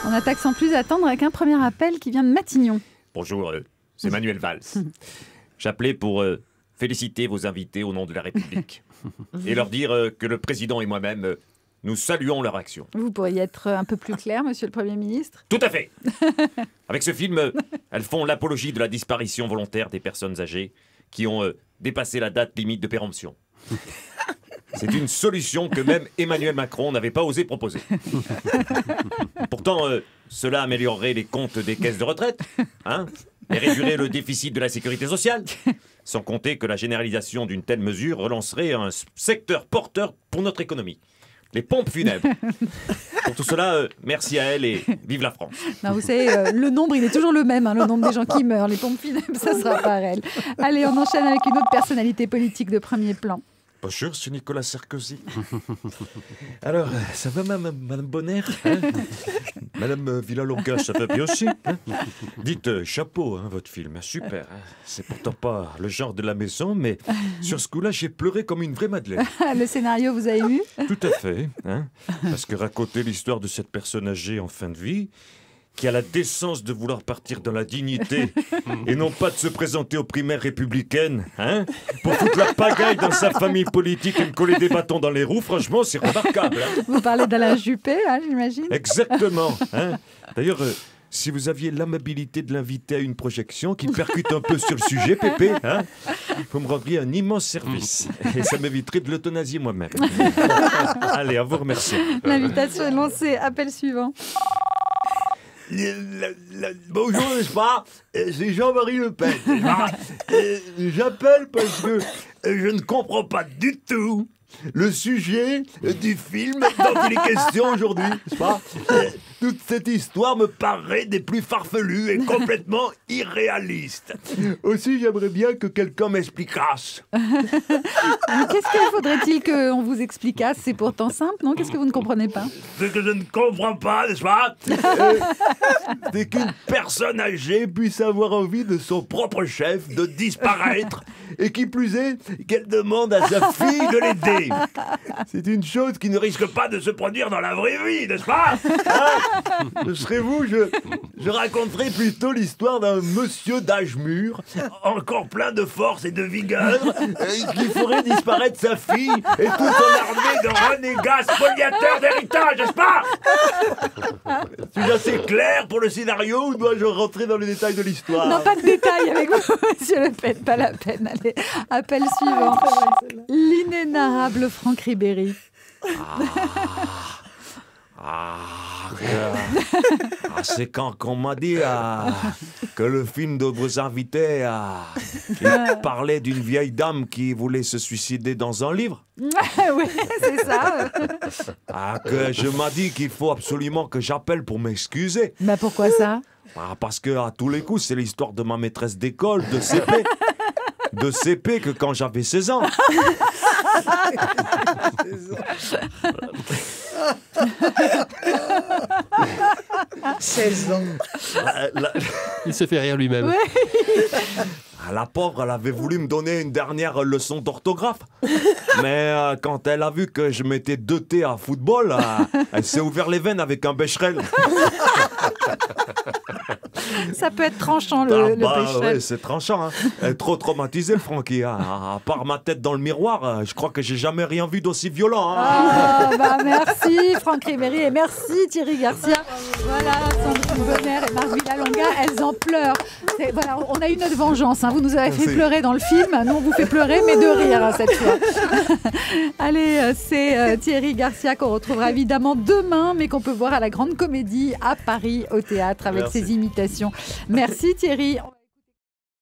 On attaque sans plus attendre avec un premier appel qui vient de Matignon. Bonjour, c'est Manuel Valls. J'appelais pour féliciter vos invités au nom de la République et leur dire que le président et moi-même, nous saluons leur action. Vous pourriez être un peu plus clair, monsieur le Premier ministre? Tout à fait. Avec ce film, elles font l'apologie de la disparition volontaire des personnes âgées qui ont dépassé la date limite de péremption. C'est une solution que même Emmanuel Macron n'avait pas osé proposer. Pourtant, cela améliorerait les comptes des caisses de retraite, hein, et réduirait le déficit de la sécurité sociale. Sans compter que la généralisation d'une telle mesure relancerait un secteur porteur pour notre économie. Les pompes funèbres. Pour tout cela, merci à elle et vive la France. Non, vous savez, le nombre, il est toujours le même, hein, le nombre des gens qui meurent. Les pompes funèbres, ça sera pareil. Allez, on enchaîne avec une autre personnalité politique de premier plan. Bonjour, c'est Nicolas Sarkozy. Alors, ça va, Madame Bonner, hein? Madame Villalonga, ça va bien aussi, hein? Dites, chapeau, hein, votre film, super. Hein? C'est pourtant pas le genre de la maison, mais sur ce coup-là, j'ai pleuré comme une vraie madeleine. Le scénario vous a ému? Tout à fait, hein? Parce que raconter l'histoire de cette personne âgée en fin de vie, qui a la décence de vouloir partir dans la dignité et non pas de se présenter aux primaires républicaines, hein, pour foutre la pagaille dans sa famille politique et me coller des bâtons dans les roues, franchement, c'est remarquable. Hein. Vous parlez d'Alain Juppé, là, j'imagine? Exactement. Hein. D'ailleurs, si vous aviez l'amabilité de l'inviter à une projection qui percute un peu sur le sujet, Pépé, hein, vous me rendriez un immense service. Et ça m'éviterait de l'euthanasier moi-même. Allez, à vous remercier. L'invitation est lancée. Appel suivant. Bonjour, n'est-ce pas? C'est Jean-Marie Le Pen. J'appelle parce que je ne comprends pas du tout le sujet du film dont il est question aujourd'hui, n'est-ce pas? Toute cette histoire me paraît des plus farfelues et complètement irréaliste. Aussi, j'aimerais bien que quelqu'un m'explicasse. Qu'est-ce qu'il faudrait-il qu'on vous explicasse? C'est pourtant simple, non? Qu'est-ce que vous ne comprenez pas? Ce que je ne comprends pas, n'est-ce pas? C'est qu'une personne âgée puisse avoir envie de son propre chef de disparaître et qui plus est, qu'elle demande à sa fille de l'aider. C'est une chose qui ne risque pas de se produire dans la vraie vie, n'est-ce pas? Ce serait vous, je raconterai plutôt l'histoire d'un monsieur d'âge mûr, encore plein de force et de vigueur, qui ferait disparaître sa fille et toute son armée de renégats spoliateurs d'héritage, n'est-ce pas? Suis-je assez clair pour le scénario ou dois-je rentrer dans les détails de l'histoire? Non, pas de détails avec vous, monsieur Le Pen, pas la peine. Allez, appel suivant. L'inénarrable Franck Ribéry. C'est quand qu'on m'a dit que le film de vos invités il parlait d'une vieille dame qui voulait se suicider dans un livre. Oui, c'est ça. Que je m'a dit qu'il faut absolument que j'appelle pour m'excuser. Bah pourquoi ça? Parce que à tous les coups, c'est l'histoire de ma maîtresse d'école, de CP. De CP que quand j'avais 16 ans. 16 ans. Il se fait rire lui-même. Oui. La pauvre, elle avait voulu me donner une dernière leçon d'orthographe. Mais quand elle a vu que je mettais 2 T à football, elle s'est ouvert les veines avec un Becherel. Ça peut être tranchant, le Becherel. Ouais, c'est tranchant. Hein. Elle est trop traumatisée, le Francky. À part ma tête dans le miroir, je crois que j'ai jamais rien vu d'aussi violent. Hein. Merci Franck Ribéry et merci Thierry Garcia. Voilà, Sandrine Bonner et Marc Villalonga, elles en pleurent. Voilà, on a eu notre vengeance. Hein. Vous nous avez fait pleurer dans le film. Nous, on vous fait pleurer, mais de rire hein, cette fois. Allez, c'est Thierry Garcia qu'on retrouvera évidemment demain, mais qu'on peut voir à la Grande Comédie à Paris, au théâtre, avec ses imitations. Merci Thierry.